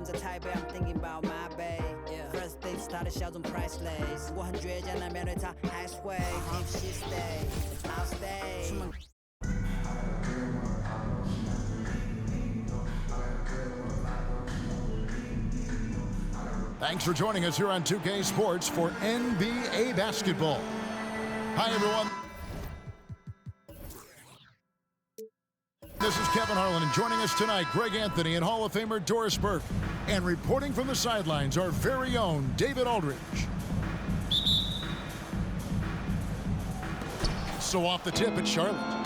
남자 타입에 I'm thinking about my babe. First date started 샤좀 priceless. 뭐 한 죄잖아면 다 halfway. If she stay, I'll stay. Thanks for joining us here on 2K Sports for NBA basketball. Hi, everyone. This is Kevin Harlan, and joining us tonight, Greg Anthony and Hall of Famer Doris Burke. And reporting from the sidelines, our very own David Aldridge. So off the tip, it's Charlotte.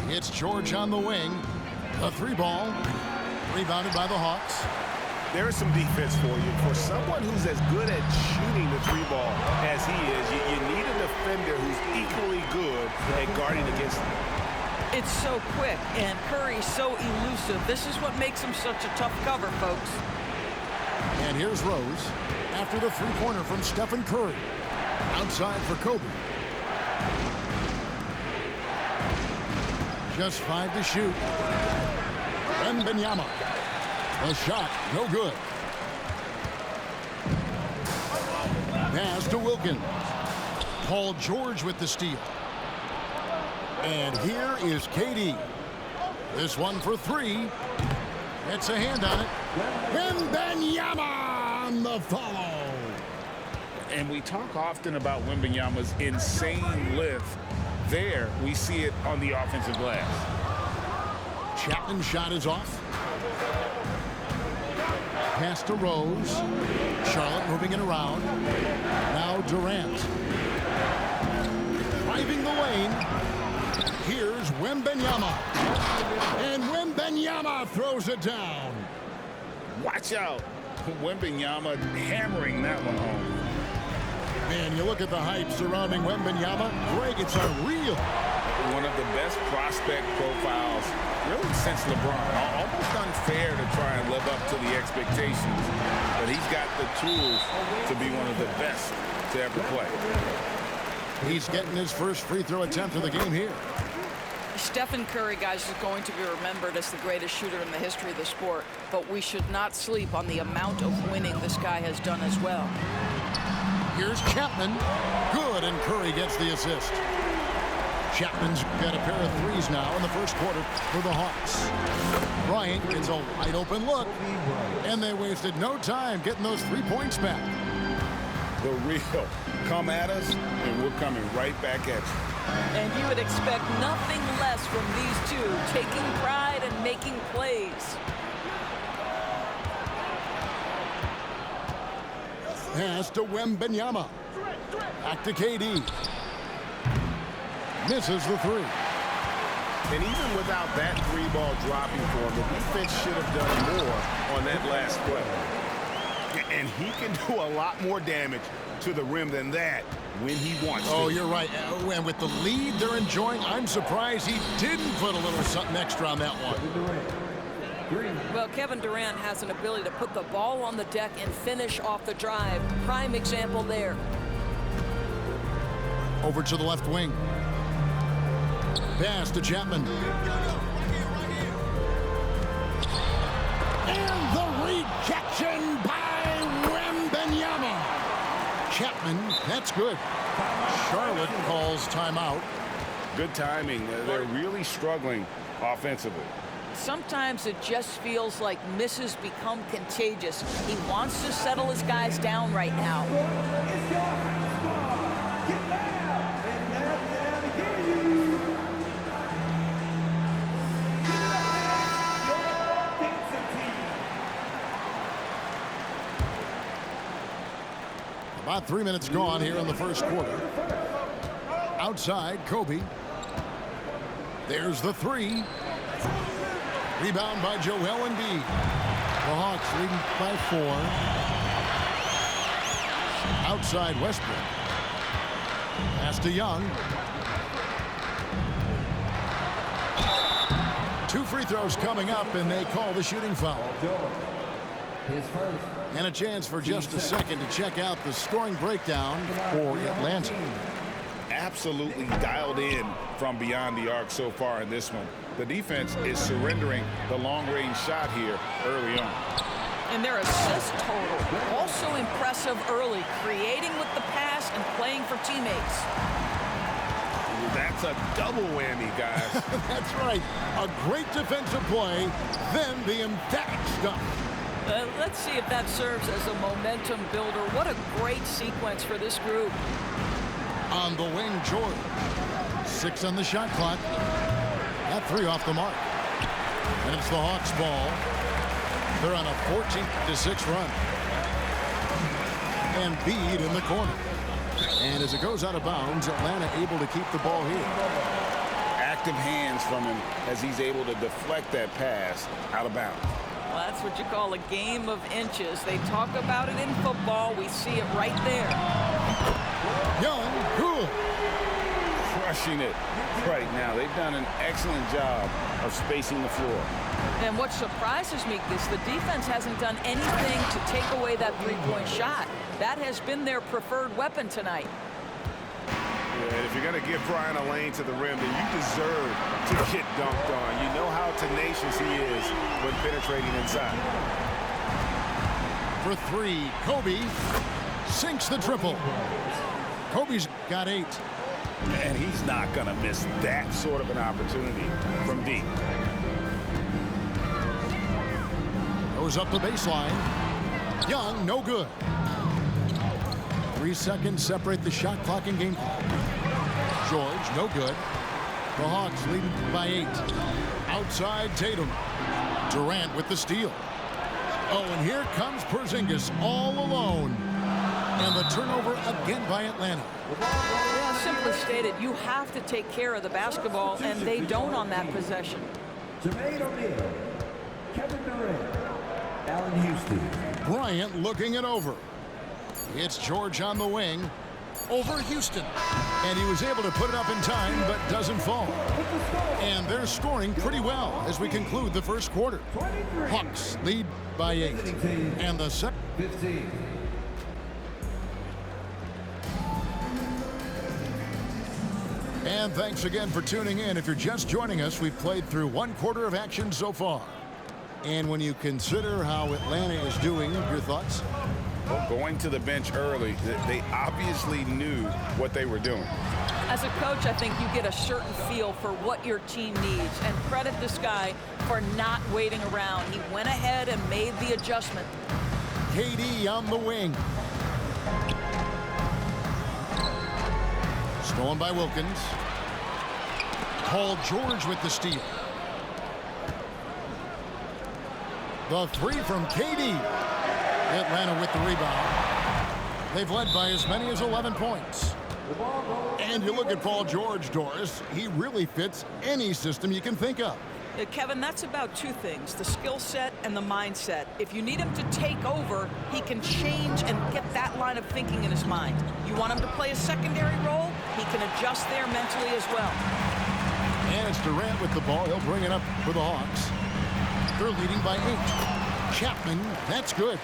It's George on the wing. A three ball. Rebounded by the Hawks. There is some defense for you. For someone who's as good at shooting the three ball as he is, you need a defender who's equally good at guarding against him. It's so quick, and Curry's so elusive. This is what makes him such a tough cover, folks. And here's Rose after the three-pointer from Stephen Curry. Outside for Kobe. Just 5 to shoot. Wembanyama. A shot, no good. Pass to Wilkins. Paul George with the steal. And here is KD. This one for three. Gets a hand on it. Wembanyama on the follow. And we talk often about Wembanyama's insane lift. There, we see it on the offensive glass. Chapman's shot is off. Pass to Rose. Charlotte moving it around. Now Durant. Driving the lane. Here's Wembanyama. And Wembanyama throws it down. Watch out. Wembanyama hammering that one home. Man, you look at the hype surrounding Wembanyama. Greg, it's unreal. One of the best prospect profiles really since LeBron. Almost unfair to try and live up to the expectations, but he's got the tools to be one of the best to ever play. He's getting his first free throw attempt of the game here. Stephen Curry, guys, is going to be remembered as the greatest shooter in the history of the sport, but we should not sleep on the amount of winning this guy has done as well. Here's Chapman. Good, and Curry gets the assist. Chapman's got a pair of threes now in the first quarter for the Hawks. Bryant gets a wide open look, and they wasted no time getting those 3 points back. The real come at us, and we're coming right back at you. And you would expect nothing less from these two, taking pride and making plays. Pass to Wembanyama. Back to KD. Misses the three. And even without that three ball dropping for him, the defense should have done more on that last play. And he can do a lot more damage to the rim than that when he wants to. Oh, you're right. And with the lead they're enjoying, I'm surprised he didn't put a little something extra on that one. Well, Kevin Durant has an ability to put the ball on the deck and finish off the drive. Prime example there. Over to the left wing. Pass to Chapman. And the rejection by Wembanyama. Chapman, that's good. Charlotte calls timeout. Good timing. They're really struggling offensively. Sometimes it just feels like misses become contagious. He wants to settle his guys down right now. About 3 minutes gone here in the first quarter. Outside, Kobe. There's the three. Rebound by Joel Embiid. The Hawks leading by 4. Outside Westbrook. Pass to Young. 2 free throws coming up, and they call the shooting foul. And a chance for just a second to check out the scoring breakdown for Atlanta. Absolutely dialed in from beyond the arc so far in this one. The defense is surrendering the long-range shot here early on. And their assist total, also impressive early, creating with the pass and playing for teammates. That's a double whammy, guys. That's right. A great defensive play, then the emphatic stuff. Let's see if that serves as a momentum builder. What a great sequence for this group. On the wing, George. 6 on the shot clock. That 3 off the mark. And it's the Hawks' ball. They're on a 14-6 run. Embiid in the corner. And as it goes out of bounds, Atlanta able to keep the ball here. Active hands from him as he's able to deflect that pass out of bounds. Well, that's what you call a game of inches. They talk about it in football. We see it right there. Young, good. Crushing it right now. They've done an excellent job of spacing the floor. And what surprises me is the defense hasn't done anything to take away that three-point shot. That has been their preferred weapon tonight. Yeah, if you're going to give Brian a lane to the rim, then you deserve to get dunked on. You know how tenacious he is when penetrating inside. For 3, Kobe sinks the triple. Kobe's got 8. And he's not going to miss that sort of an opportunity from deep. Goes up the baseline. Young, no good. 3 seconds separate the shot clock and game clock. George, no good. The Hawks leading by 8. Outside Tatum. Durant with the steal. Oh, and here comes Porzingis all alone. And the turnover again by Atlanta. Yeah, simply stated, you have to take care of the basketball, and they don't on that possession. Jermaine O'Neal, Kevin Durant, Allen Houston. Bryant looking it over. It's George on the wing. Over Houston. And he was able to put it up in time, but doesn't fall. And they're scoring pretty well as we conclude the first quarter. Hawks lead by 8. And the second. 15. And thanks again for tuning in. If you're just joining us, we've played through 1 quarter of action so far. And when you consider how Atlanta is doing, your thoughts? Well, going to the bench early, they obviously knew what they were doing. As a coach, I think you get a certain feel for what your team needs, and credit this guy for not waiting around. He went ahead and made the adjustment. KD on the wing. Stolen by Wilkins. Paul George with the steal. The 3 from KD. Atlanta with the rebound. They've led by as many as 11 points. And you look at Paul George, Doris, he really fits any system you can think of. Kevin, that's about 2 things, the skill set and the mindset. If you need him to take over, he can change and get that line of thinking in his mind. You want him to play a secondary role, he can adjust there mentally as well. And it's Durant with the ball. He'll bring it up for the Hawks. They're leading by 8. Chapman, that's good.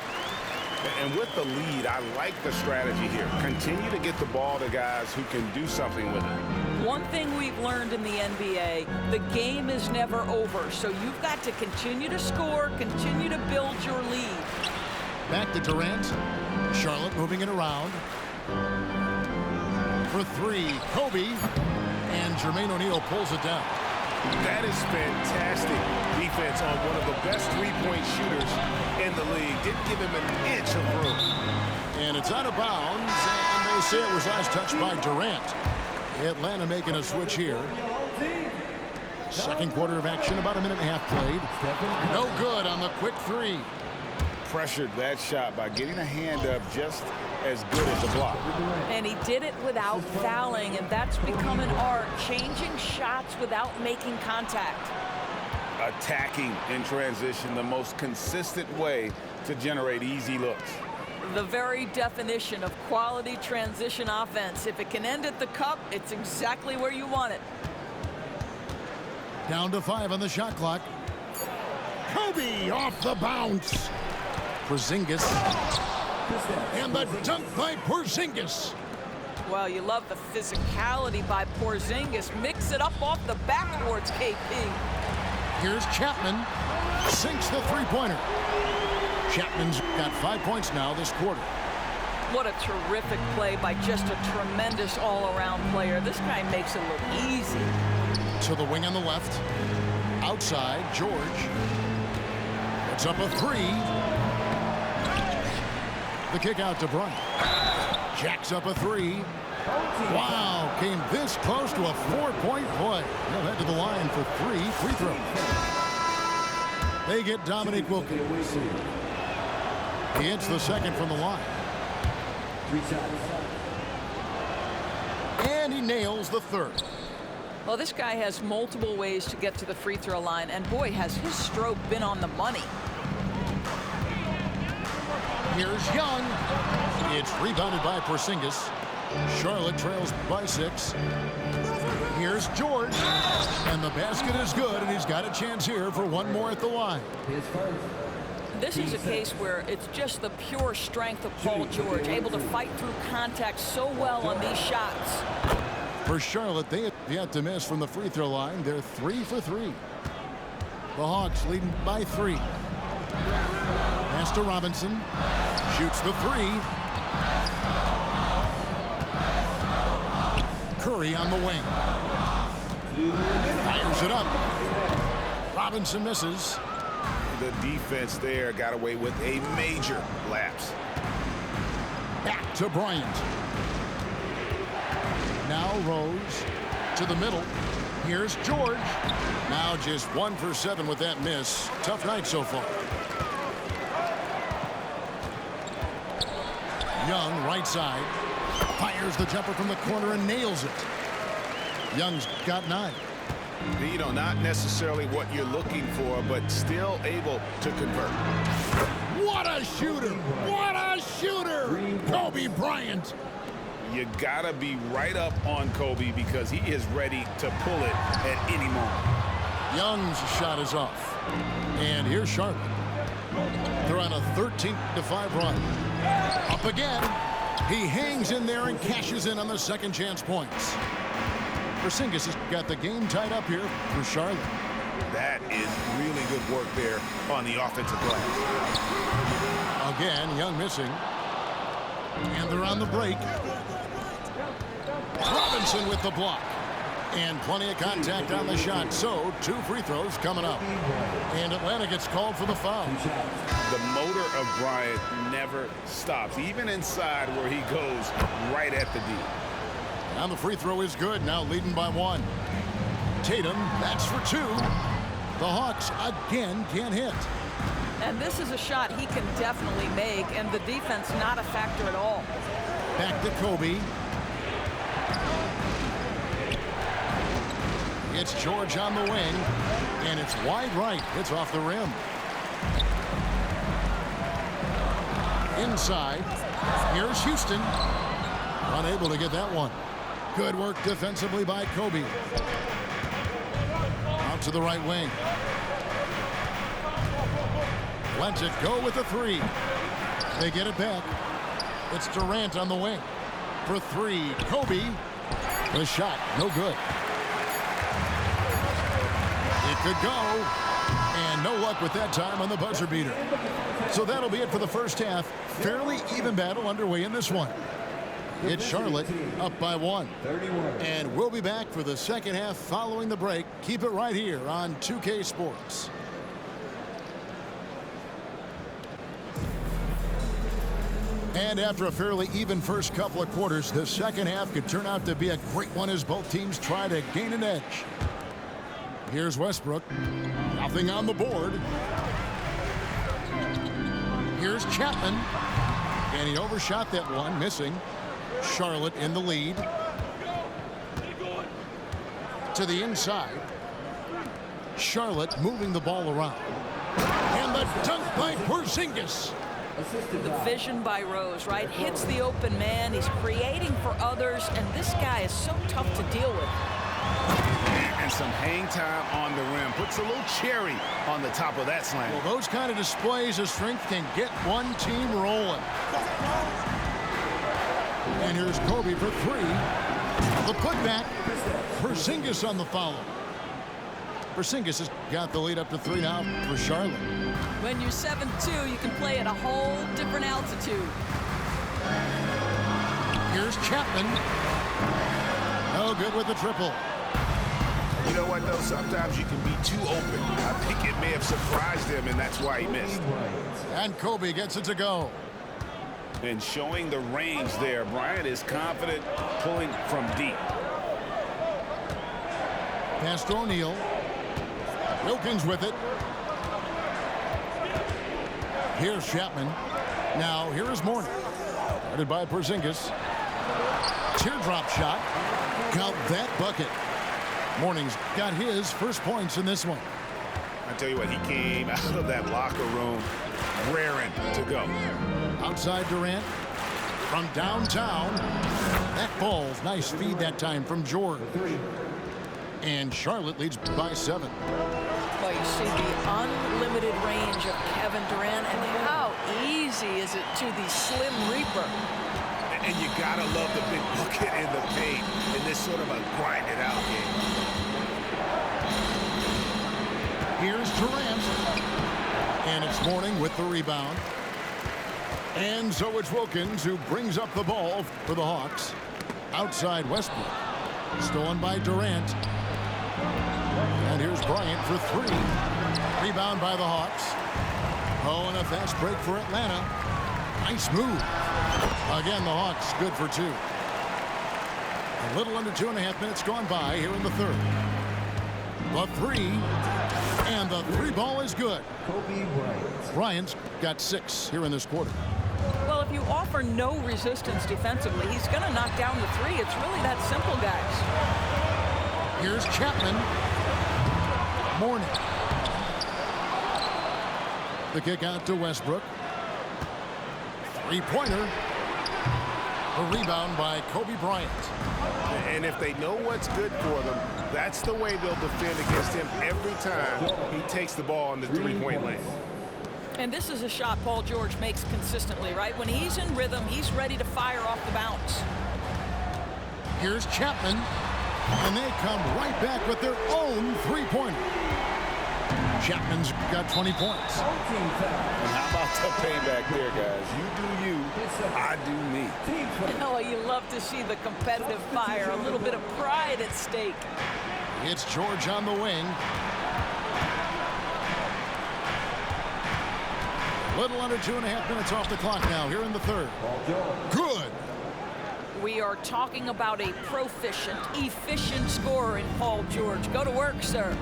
And with the lead, I like the strategy here. Continue to get the ball to guys who can do something with it. One thing we've learned in the NBA, the game is never over. So you've got to continue to score, continue to build your lead. Back to Durant. Charlotte moving it around. For 3, Kobe. And Jermaine O'Neal pulls it down. That is fantastic defense on one of the best three-point shooters in the league. Didn't give him an inch of room. And it's out of bounds, and they say it was last touched by Durant. Atlanta making a switch here. Second quarter of action, about a minute and a half played. No good on the quick 3. Pressured that shot by getting a hand up just as good as a block. And he did it without fouling, and that's become an art, changing shots without making contact. Attacking in transition, the most consistent way to generate easy looks. The very definition of quality transition offense. If it can end at the cup, it's exactly where you want it. Down to 5 on the shot clock. Kobe off the bounce. Porzingis. And the dunk by Porzingis. Well, you love the physicality by Porzingis. Mix it up off the backboards, KP. Here's Chapman. Sinks the 3-pointer. Chapman's got 5 points now this quarter. What a terrific play by just a tremendous all-around player. This guy makes it look easy. To the wing on the left. Outside, George. Puts up a three. The kick out to Bryant. Jacks up a three. Wow, came this close to a 4-point play. He'll head to the line for 3 free throws. They get Dominique Wilkins. He hits the second from the line. And he nails the third. Well, this guy has multiple ways to get to the free throw line, and boy, has his stroke been on the money. Here's Young. It's rebounded by Porzingis. Charlotte trails by 6. Here's George. And the basket is good, and he's got a chance here for one more at the line. This is a case where it's just the pure strength of Paul George, able to fight through contact so well on these shots. For Charlotte, they have yet to miss from the free throw line. They're 3 for 3. The Hawks leading by 3. Pass to Robinson. Shoots the 3. Curry on the wing. Fires it up. Robinson misses. The defense there got away with a major lapse. Back to Bryant. Now Rose to the middle. Here's George. Now just 1 for 7 with that miss. Tough night so far. Young, right side. Fires the jumper from the corner and nails it. Young's got 9. You know, not necessarily what you're looking for, but still able to convert. What a shooter! What a shooter! Kobe Bryant. You gotta be right up on Kobe because he is ready to pull it at any moment. Young's shot is off. And here's Charlotte. They're on a 13-5 run. Up again. He hangs in there and cashes in on the second chance points. Porzingis has got the game tied up here for Charlotte. That is really good work there on the offensive glass. Again, Young missing. And they're on the break. Robinson with the block. And plenty of contact on the shot. So 2 free throws coming up. And Atlanta gets called for the foul. The motor of Bryant never stops, even inside where he goes right at the D. And the free throw is good, now leading by 1. Tatum, that's for 2. The Hawks again can't hit. And this is a shot he can definitely make, and the defense not a factor at all. Back to Kobe. It's George on the wing, and it's wide right. It's off the rim. Inside, here's Houston. Unable to get that one. Good work defensively by Kobe. Out to the right wing. Lets it go with a 3. They get it back. It's Durant on the wing. For 3, Kobe. The shot, no good. It could go. And no luck with that time on the buzzer beater. So that'll be it for the first half. Fairly even battle underway in this one. It's Charlotte up by 1. And we'll be back for the second half following the break. Keep it right here on 2K Sports. And after a fairly even first couple of quarters, the second half could turn out to be a great one as both teams try to gain an edge. Here's Westbrook. Nothing on the board. Here's Chapman. And he overshot that one, missing. Charlotte in the lead. To the inside. Charlotte moving the ball around. And the dunk by Porzingis. The vision by Rose, right? Hits the open man. He's creating for others, and this guy is so tough to deal with. And some hang time on the rim. Puts a little cherry on the top of that slam. Well, those kind of displays of strength can get one team rolling. And here's Kobe for 3. The putback. Porzingis on the follow. Porzingis has got the lead up to 3 now for Charlotte. When you're 7'2", you can play at a whole different altitude. Here's Chapman. No good with the triple. You know what, though? Sometimes you can be too open. I think it may have surprised him, and that's why he missed. And Kobe gets it to go. And showing the range there, Bryant is confident pulling from deep. Pass to O'Neal. Wilkins with it. Here's Chapman. Now here is Mourning. Guarded by Porzingis. Teardrop shot. Count that bucket. Mourning's got his first points in this one. I tell you what, he came out of that locker room raring to go. Outside Durant. From downtown. That ball's nice feed that time from George. And Charlotte leads by 7. Well, you see the unlimited range of Kevin Durant, and how easy is it to the Slim Reaper. And you gotta love the big bucket in the paint in this sort of a grind-it-out game. Here's Durant. And it's Mourning with the rebound. And so it's Wilkins who brings up the ball for the Hawks. Outside Westbrook. Stolen by Durant. And here's Bryant for 3. Rebound by the Hawks. Oh, and a fast break for Atlanta. Nice move. Again, the Hawks good for 2. A little under 2.5 minutes gone by here in the third. The 3. And the 3 ball is good. Kobe Bryant. Bryant's got 6 here in this quarter. Well, if you offer no resistance defensively, he's going to knock down the 3. It's really that simple, guys. Here's Chapman. Mourning. The kick out to Westbrook. 3-pointer. A rebound by Kobe Bryant. And if they know what's good for them, that's the way they'll defend against him every time he takes the ball in the 3-point lane. And this is a shot Paul George makes consistently, right? When he's in rhythm, he's ready to fire off the bounce. Here's Chapman. And they come right back with their own 3-pointer. Chapman's got 20 points. How about the payback there, guys? You do you, I do me. Oh, you love to see the competitive fire, a little bit of pride at stake. It's George on the wing. Little under 2.5 minutes off the clock now here in the third. Good. We are talking about a proficient, efficient scorer in Paul George. Go to work, sir.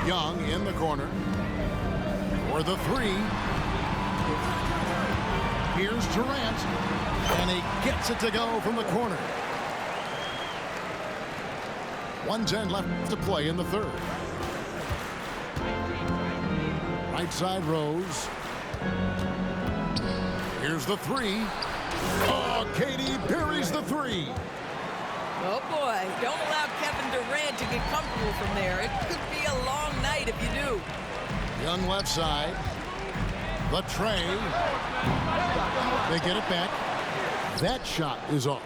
Young in the corner for the 3. Here's Durant, and he gets it to go from the corner. 1:10 left to play in the third. Right side Rose. Here's the 3. Oh, Katie buries the 3. Oh, boy. Don't allow Kevin Durant to get comfortable from there. It could be a long night if you do. Young left side. The tray. They get it back. That shot is off.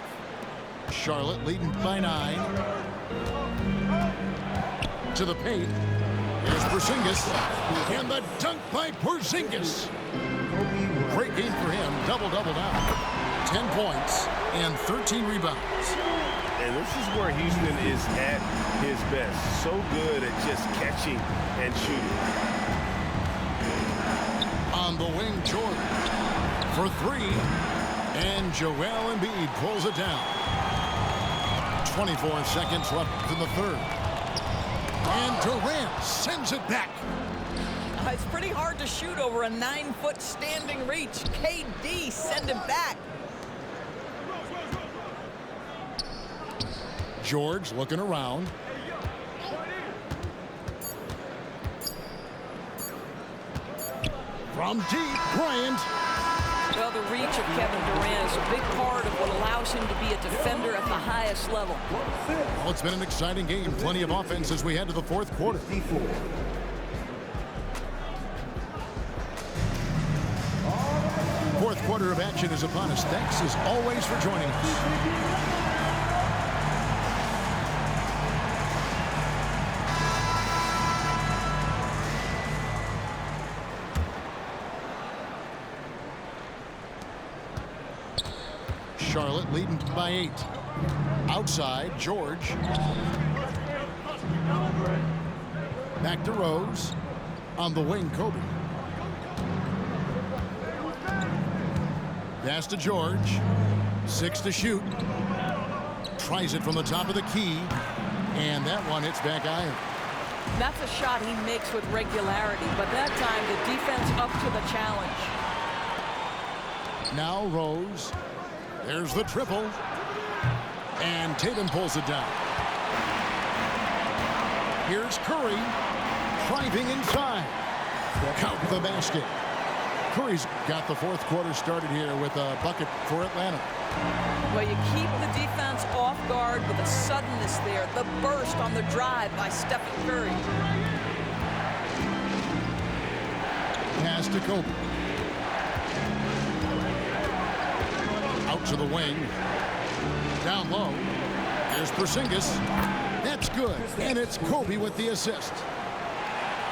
Charlotte leading by 9. To the paint. Here's Porzingis. And the dunk by Porzingis. Great game for him. Double-double now. 10 points and 13 rebounds. And this is where Houston is at his best. So good at just catching and shooting. On the wing, Jordan for 3. And Joel Embiid pulls it down. 24 seconds left in the third. And Durant sends it back. It's pretty hard to shoot over a 9-foot standing reach. KD, send him back. George looking around. From deep, Bryant. Well, the reach of Kevin Durant is a big part of what allows him to be a defender at the highest level. Well, it's been an exciting game. Plenty of offense as we head to the fourth quarter. Fourth quarter of action is upon us. Thanks as always for joining us. Charlotte leading by 8. Outside, George. Back to Rose. On the wing, Kobe. Pass to George. 6 to shoot. Tries it from the top of the key. And that one hits back iron. That's a shot he makes with regularity, but that time the defense up to the challenge. Now Rose. There's the triple. And Tatum pulls it down. Here's Curry. Driving inside. Count the basket. Curry's got the fourth quarter started here with a bucket for Atlanta. Well, you keep the defense off guard with a suddenness there. The burst on the drive by Stephen Curry. Pass to Kobe. Out to the wing. Down low. There's Porzingis. That's good. And it's Kobe with the assist.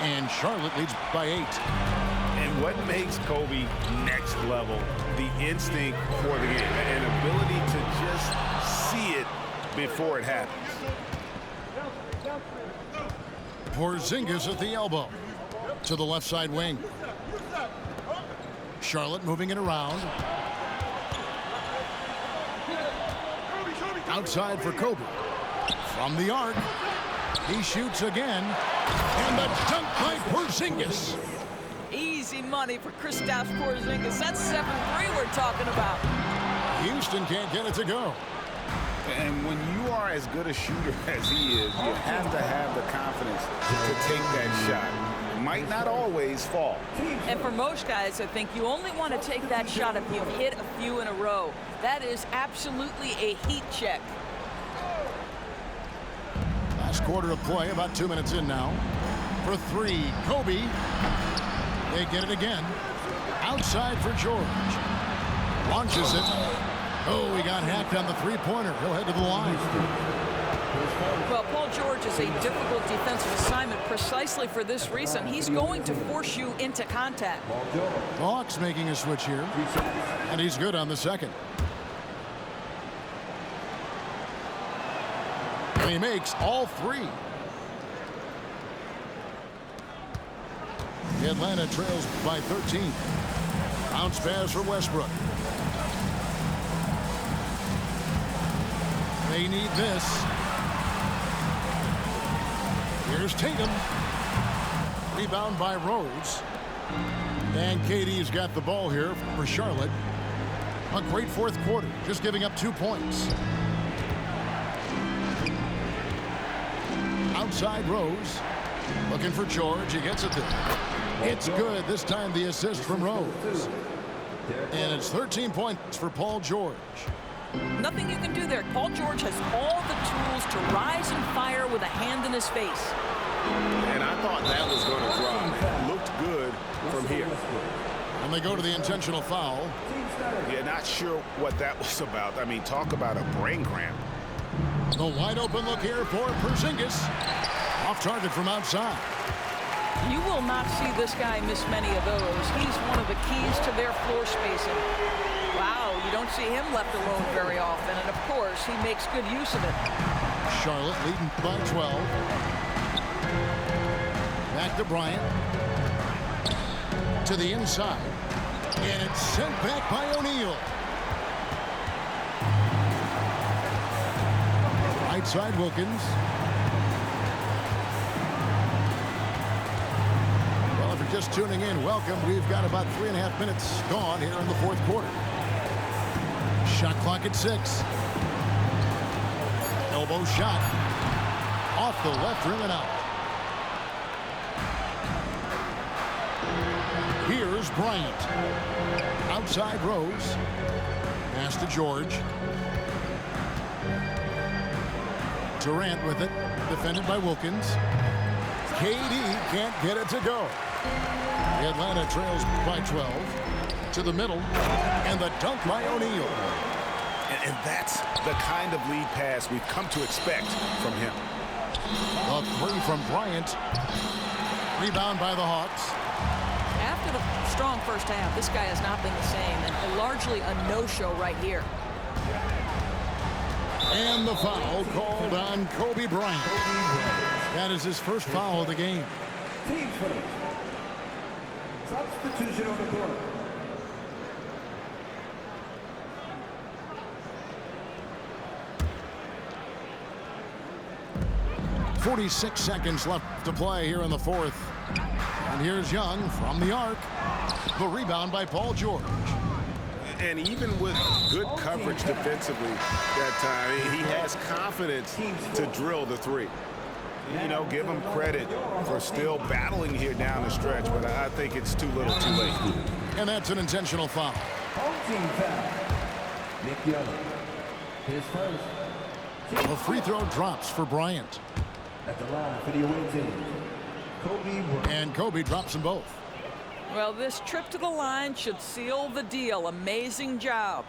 And Charlotte leads by 8. And what makes Kobe next level? The instinct for the game. An ability to just see it before it happens. Porzingis at the elbow. To the left side wing. Charlotte moving it around. Outside for Kobe. From the arc. He shoots again. And the dunk by Porzingis. Easy money for Kristaps Porzingis. That's 7-3 we're talking about. Houston can't get it to go. And when you are as good a shooter as he is, you have to have the confidence to take that shot. Might not always fall. And for most guys, I think you only want to take that shot if you've hit a few in a row. That is absolutely a heat check. Last quarter of play, about 2 minutes in now. For 3, Kobe. They get it again. Outside for George. Launches it. Oh, he got hacked on the three-pointer. He'll head to the line. Well, Paul George is a difficult defensive assignment precisely for this reason. He's going to force you into contact. Hawks making a switch here. And he's good on the second. And he makes all 3. Atlanta trails by 13. Bounce pass for Westbrook. They need this. Here's Tatum. Rebound by Rose. And KD's got the ball here for Charlotte. A great fourth quarter, just giving up 2 points. Outside Rose. Looking for George. He gets it there. It's good. This time the assist from Rose. And it's 13 points for Paul George. Nothing you can do there. Paul George has all the tools to rise and fire with a hand in his face. And I thought that was going to drop. Looked good from here. And they go to the intentional foul. Yeah, not sure what that was about. I mean, talk about a brain cramp. The wide open look here for Porzingis. Off target from outside. You will not see this guy miss many of those. He's one of the keys to their floor spacing. Wow, you don't see him left alone very often. And of course, he makes good use of it. Charlotte leading by 12. Back to Bryant. To the inside. And it's sent back by O'Neal. Right side Wilkins. Well, if you're just tuning in, welcome. We've got about 3.5 minutes gone here in the fourth quarter. Shot clock at 6. Elbow shot. Off the left rim and out. Here's Bryant. Outside Rose. Pass to George. Durant with it. Defended by Wilkins. KD can't get it to go. Atlanta trails by 12. To the middle. And the dunk by O'Neal. And that's the kind of lead pass we've come to expect from him. A 3 from Bryant. Rebound by the Hawks. After the strong first half, this guy has not been the same, and largely a no-show right here. And the foul called on Kobe Bryant. That is his first foul of the game. Team first. Substitution on the court. 46 seconds left to play here in the fourth. And here's Young from the arc. The rebound by Paul George. And even with good coverage defensively that time, he has confidence to drill the three. You know, give him credit for still battling here down the stretch, but I think it's too little too late. And that's an intentional foul. Home team foul. Nick Young. His first. A free throw drops for Bryant. At the line for the away team. Kobe Bryant. And Kobe drops them both. Well, this trip to the line should seal the deal. Amazing job.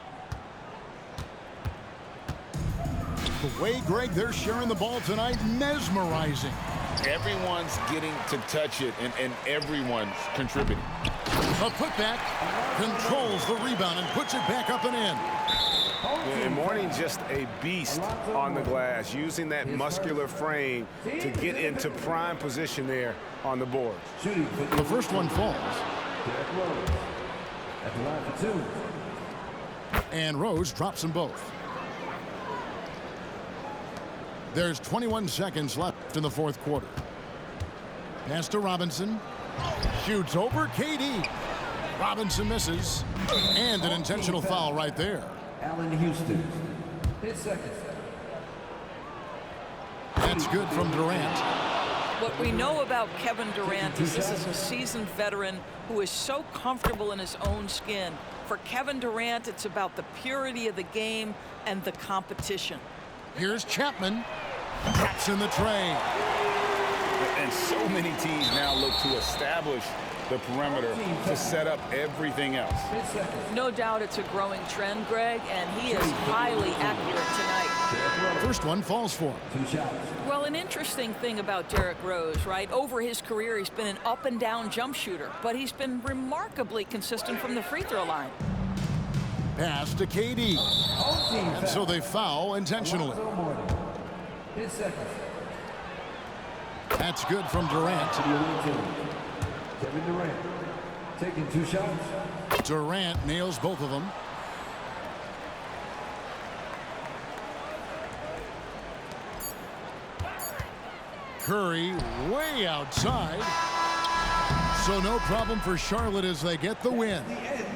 The way, Greg, they're sharing the ball tonight, mesmerizing. Everyone's getting to touch it, and everyone's contributing. A putback, controls the rebound and puts it back up and in. And Mourning just a beast on the glass, using that muscular frame to get into prime position there on the board. The first one falls. Derrick Rose. At the line for two. And Rose drops them both. There's 21 seconds left in the fourth quarter. Pass to Robinson. Shoots over KD. Robinson misses. And an intentional foul right there. Allen Houston. 10 seconds. That's good from Durant. What we know about Kevin Durant is this is a seasoned veteran who is so comfortable in his own skin. For Kevin Durant, it's about the purity of the game and the competition. Here's Chapman. Drops in the tray. And so many teams now look to establish the perimeter to set up everything else. No doubt it's a growing trend, Greg, and he is highly accurate tonight. First one falls for him. 2 shots. Well, an interesting thing about Derrick Rose, right? Over his career, he's been an up-and-down jump shooter, but he's been remarkably consistent from the free throw line. Pass to KD. And so they foul intentionally. 10 seconds. That's good from Durant. To the away team. Kevin Durant. Taking 2 shots. Durant nails both of them. Curry way outside. So no problem for Charlotte as they get the win.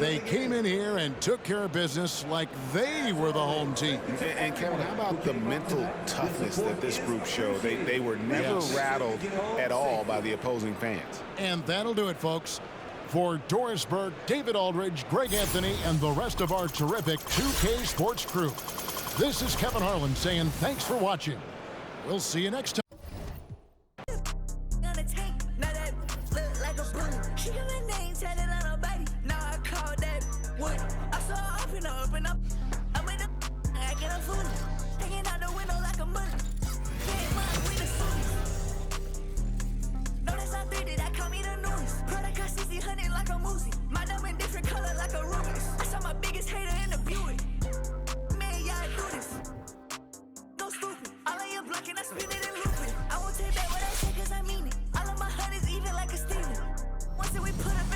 They came in here and took care of business like they were the home team. And Kevin, how about the mental toughness that this group showed? They were never rattled at all by the opposing fans. And that'll do it, folks. For Doris Burke, David Aldridge, Greg Anthony, and the rest of our terrific 2K Sports crew, this is Kevin Harlan saying thanks for watching. We'll see you next time. I won't take back what I said, cause I mean it. All of my hunters even like a Steven. Once we put up